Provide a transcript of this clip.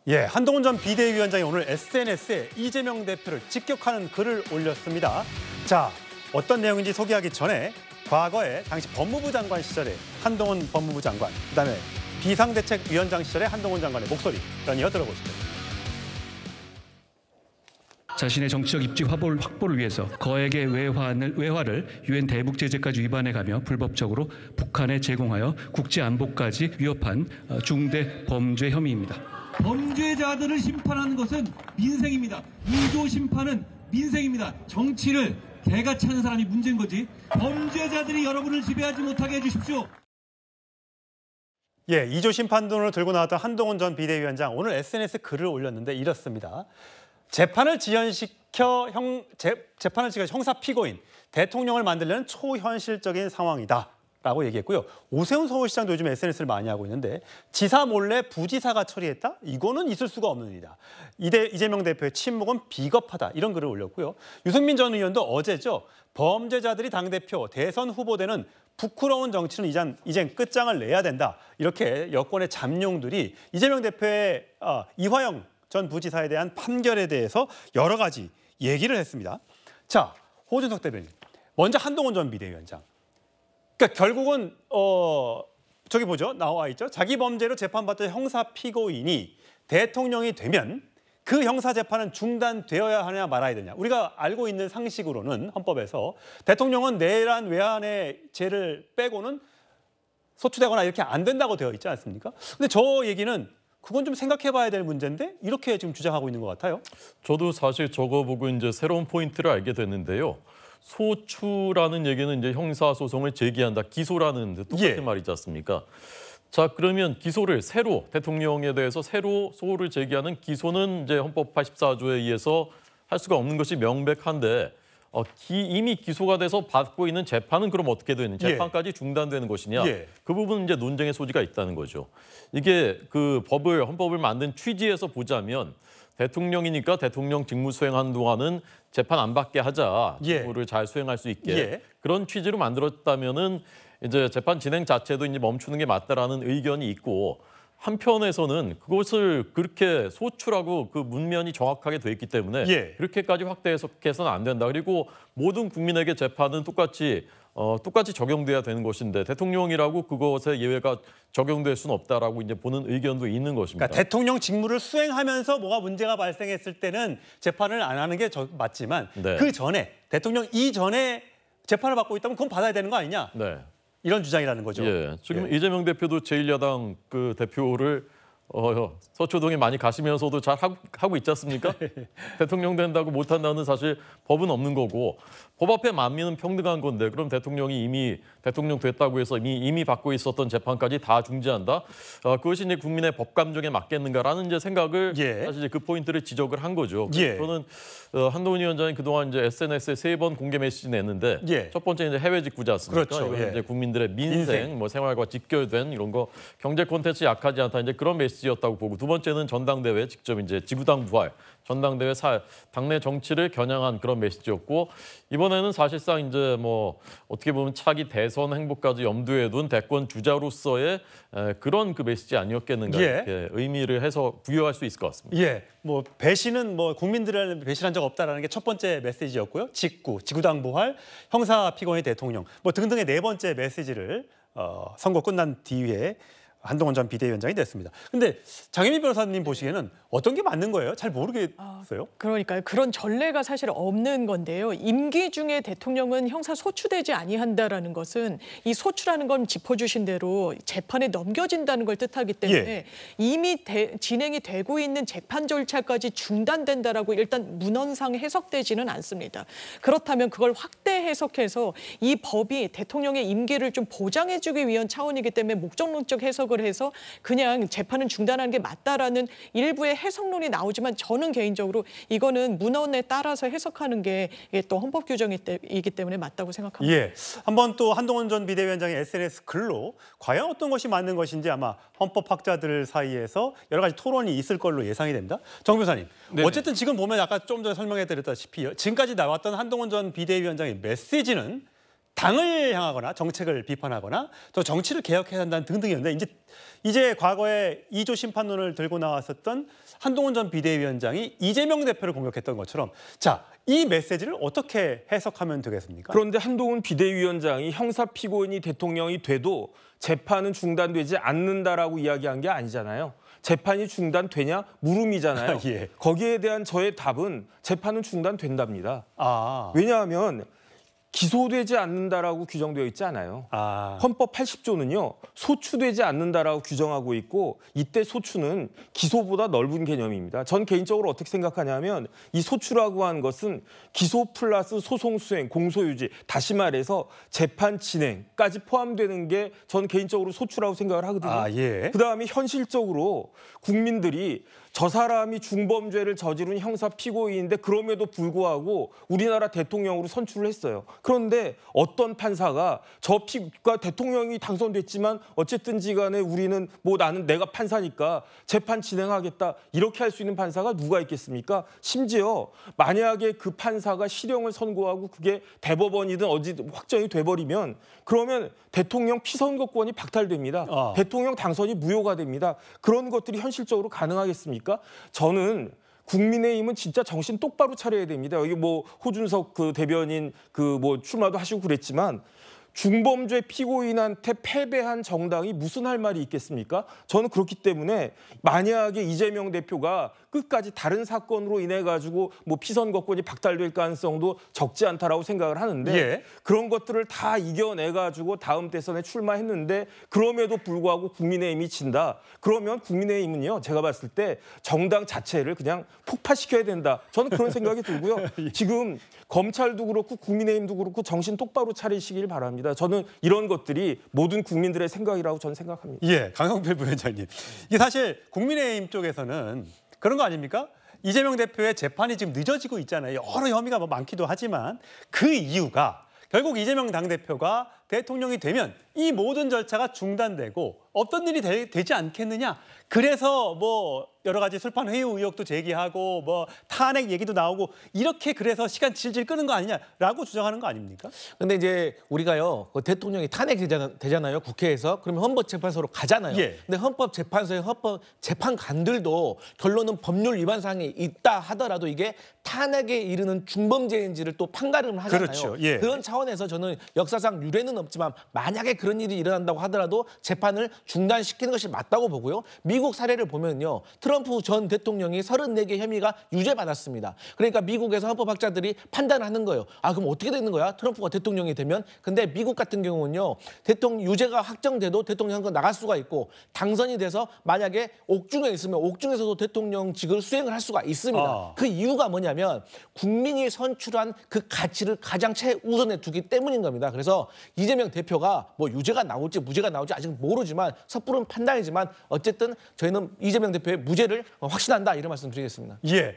예, 한동훈 전 비대위원장이 오늘 SNS에 이재명 대표를 직격하는 글을 올렸습니다. 자, 어떤 내용인지 소개하기 전에 과거에 당시 법무부 장관 시절에 한동훈 법무부 장관, 그다음에 비상대책위원장 시절에 한동훈 장관의 목소리 연이어 들어보시죠. 자신의 정치적 입지 확보를 위해서 거액의 외화를 유엔 대북제재까지 위반해가며 불법적으로 북한에 제공하여 국제안보까지 위협한 중대 범죄 혐의입니다. 범죄자들을 심판하는 것은 민생입니다. 2조 심판은 민생입니다. 정치를 개가 차는 사람이 문제인 거지. 범죄자들이 여러분을 지배하지 못하게 해주십시오. 예, 2조 심판론을 들고 나왔던 한동훈 전 비대위원장 오늘 SNS 글을 올렸는데 이렇습니다. 재판을 지연시켜 형사 피고인, 대통령을 만들려는 초현실적인 상황이다. 라고 얘기했고요. 오세훈 서울시장도 요즘 SNS를 많이 하고 있는데 지사 몰래 부지사가 처리했다? 이거는 있을 수가 없는 일이다. 이재명 대표의 침묵은 비겁하다. 이런 글을 올렸고요. 유승민 전 의원도 어제죠. 범죄자들이 당대표, 대선 후보되는 부끄러운 정치는 이젠 끝장을 내야 된다. 이렇게 여권의 잠룡들이 이재명 대표의 이화영 전 부지사에 대한 판결에 대해서 여러 가지 얘기를 했습니다. 자, 호준석 대변인. 먼저 한동훈 전 비대위원장. 그러니까 결국은 저기 보죠. 나와 있죠. 자기 범죄로 재판받던 형사 피고인이 대통령이 되면 그 형사 재판은 중단되어야 하냐 말아야 되냐. 우리가 알고 있는 상식으로는 헌법에서 대통령은 내란 외환의 죄를 빼고는 소추되거나 이렇게 안 된다고 되어 있지 않습니까? 근데 저 얘기는 그건 좀 생각해봐야 될 문제인데 이렇게 지금 주장하고 있는 것 같아요. 저도 사실 저거 보고 이제 새로운 포인트를 알게 됐는데요. 소추라는 얘기는 이제 형사소송을 제기한다. 기소라는 똑같은 말이지 않습니까? 자, 그러면 기소를 새로 대통령에 대해서 새로 소를 제기하는 기소는 이제 헌법 84조에 의해서 할 수가 없는 것이 명백한데 이미 기소가 돼서 받고 있는 재판은 그럼 어떻게 되는 재판까지 중단되는 것이냐? 그 부분은 이제 논쟁의 소지가 있다는 거죠. 이게 그 헌법을 만든 취지에서 보자면 대통령이니까 대통령 직무 수행하는 동안은 재판 안 받게 하자. 직무를 잘 수행할 수 있게. 그런 취지로 만들었다면은 이제 재판 진행 자체도 이제 멈추는 게 맞다라는 의견이 있고 한편에서는 그것을 그렇게 소추라고 그 문면이 정확하게 돼 있기 때문에 그렇게까지 확대 해석해서는 안 된다. 그리고 모든 국민에게 재판은 똑같이 적용돼야 되는 것인데 대통령이라고 그것에 예외가 적용될 수는 없다라고 이제 보는 의견도 있는 것입니다. 그러니까 대통령 직무를 수행하면서 뭐가 문제가 발생했을 때는 재판을 안 하는 게 맞지만 그 전에 대통령 이전에 재판을 받고 있다면 그건 받아야 되는 거 아니냐? 이런 주장이라는 거죠. 지금 이재명 대표도 제1야당 그 대표를 서초동에 많이 가시면서도 잘 하고 있지 않습니까? 대통령 된다고 못한다는 사실 법은 없는 거고 법 앞에 만민은 평등한 건데 그럼 대통령이 이미 대통령 됐다고 해서 이미 받고 있었던 재판까지 다 중지한다? 그것이 이제 국민의 법 감정에 맞겠는가라는 이제 생각을 사실 이제 그 포인트를 지적을 한 거죠. 저는 한동훈 위원장이 그동안 이제 SNS에 3번 공개 메시지 냈는데 첫 번째 이제 해외 직구지 않습니까? 이건 이제 국민들의 민생, 뭐 생활과 직결된 이런 거 경제 콘텐츠 약하지 않다 이제 그런 메시지였다고 보고 두 번째는 전당대회 직접 이제 지구당 부활, 전당대회 당내 정치를 겨냥한 그런 메시지였고 이번에는 사실상 이제 뭐 어떻게 보면 차기 대선 행보까지 염두에 둔 대권 주자로서의 그런 그 메시지 아니었겠는가 이렇게 의미를 해서 부여할 수 있을 것 같습니다. 뭐 배신은 뭐 국민들을 배신한 적 없다라는 게 첫 번째 메시지였고요. 지구당 부활, 형사 피고인 대통령 뭐 등등의 네 번째 메시지를 선거 끝난 뒤에 한동훈 전 비대위원장이 됐습니다. 근데 장혜민 변호사님 보시기에는 어떤 게 맞는 거예요? 잘 모르겠어요. 그러니까요. 그런 전례가 사실 없는 건데요. 임기 중에 대통령은 형사 소추되지 아니한다라는 것은 이 소추라는 건 짚어주신 대로 재판에 넘겨진다는 걸 뜻하기 때문에 이미 진행이 되고 있는 재판 절차까지 중단된다라고 일단 문헌상 해석되지는 않습니다. 그렇다면 그걸 확대 해석해서 이 법이 대통령의 임기를 좀 보장해주기 위한 차원이기 때문에 목적론적 해석을 해서 그냥 재판은 중단하는 게 맞다라는 일부의 해석론이 나오지만 저는 개인적으로 이거는 문헌에 따라서 해석하는 게 또 헌법 규정이기 때문에 맞다고 생각합니다. 한번 또 한동훈 전 비대위원장의 SNS 글로 과연 어떤 것이 맞는 것인지 아마 헌법학자들 사이에서 여러 가지 토론이 있을 걸로 예상이 됩니다. 정 변호사님, 어쨌든 지금 보면 아까 좀 전에 설명해드렸다시피 지금까지 나왔던 한동훈 전 비대위원장의 메시지는 당을 향하거나 정책을 비판하거나 또 정치를 개혁해야 한다는 등등이었는데 이제 과거에 2조 심판론을 들고 나왔었던 한동훈 전 비대위원장이 이재명 대표를 공격했던 것처럼 자, 이 메시지를 어떻게 해석하면 되겠습니까? 그런데 한동훈 비대위원장이 형사 피고인이 대통령이 돼도 재판은 중단되지 않는다라고 이야기한 게 아니잖아요. 재판이 중단되냐? 물음이잖아요. 예. 거기에 대한 저의 답은 재판은 중단된답니다. 아, 왜냐하면 기소되지 않는다라고 규정되어 있지 않아요. 헌법 80조는요. 소추되지 않는다라고 규정하고 있고 이때 소추는 기소보다 넓은 개념입니다. 전 개인적으로 어떻게 생각하냐면 이 소추라고 하는 것은 기소 플러스 소송 수행, 공소유지, 다시 말해서 재판 진행까지 포함되는 게 전 개인적으로 소추라고 생각을 하거든요. 예. 그다음에 현실적으로 국민들이 저 사람이 중범죄를 저지른 형사 피고인인데 그럼에도 불구하고 우리나라 대통령으로 선출을 했어요. 그런데 어떤 판사가 대통령이 당선됐지만 어쨌든지 간에 우리는 나는 내가 판사니까 재판 진행하겠다 이렇게 할 수 있는 판사가 누가 있겠습니까? 심지어 만약에 그 판사가 실형을 선고하고 그게 대법원이든 어디든 확정이 돼버리면 그러면 대통령 피선거권이 박탈됩니다. 대통령 당선이 무효가 됩니다. 그런 것들이 현실적으로 가능하겠습니까? 저는 국민의힘은 진짜 정신 똑바로 차려야 됩니다. 여기 호준석 그 대변인 출마도 하시고 그랬지만 중범죄 피고인한테 패배한 정당이 무슨 할 말이 있겠습니까? 저는 그렇기 때문에 만약에 이재명 대표가 끝까지 다른 사건으로 인해 가지고 피선거권이 박탈될 가능성도 적지 않다라고 생각을 하는데 예. 그런 것들을 다 이겨내 가지고 다음 대선에 출마했는데 그럼에도 불구하고 국민의힘이 진다. 그러면 국민의힘은요. 제가 봤을 때 정당 자체를 그냥 폭파시켜야 된다. 저는 그런 생각이 들고요. 지금 검찰도 그렇고 국민의힘도 그렇고 정신 똑바로 차리시길 바랍니다. 저는 이런 것들이 모든 국민들의 생각이라고 저는 생각합니다. 예, 강성필 부위원장님. 이게 사실 국민의힘 쪽에서는 그런 거 아닙니까? 이재명 대표의 재판이 지금 늦어지고 있잖아요. 여러 혐의가 많기도 하지만 그 이유가 결국 이재명 당대표가 대통령이 되면 이 모든 절차가 중단되고 없던 일이 되지 않겠느냐. 그래서 여러 가지 술판 회유 의혹도 제기하고 탄핵 얘기도 나오고 이렇게 그래서 시간 질질 끄는 거 아니냐라고 주장하는 거 아닙니까? 근데 이제 우리가요, 대통령이 탄핵되잖아요, 국회에서. 그러면 헌법재판소로 가잖아요. 예. 근데 헌법재판소의 헌법재판관들도 결론은 법률 위반 사항이 있다 하더라도 이게 탄핵에 이르는 중범죄인지를 또 판가름을 하잖아요. 그렇죠. 예. 그런 차원에서 저는 역사상 유례는 없지만 만약에 그런 일이 일어난다고 하더라도 재판을 중단시키는 것이 맞다고 보고요. 미국 사례를 보면요. 트럼프 전 대통령이 34개 혐의가 유죄받았습니다. 그러니까 미국에서 헌법학자들이 판단하는 거예요. 그럼 어떻게 되는 거야? 트럼프가 대통령이 되면? 근데 미국 같은 경우는요. 대통령 유죄가 확정돼도 대통령 선거 나갈 수가 있고 당선이 돼서 만약에 옥중에 있으면 옥중에서도 대통령직을 수행을 할 수가 있습니다. 그 이유가 뭐냐면 국민이 선출한 그 가치를 가장 최우선에 두기 때문인 겁니다. 그래서 이재명 대표가 유죄가 나올지 무죄가 나올지 아직 모르지만 섣부른 판단이지만 어쨌든 저희는 이재명 대표의 무죄를 확신한다 이런 말씀 드리겠습니다. 예,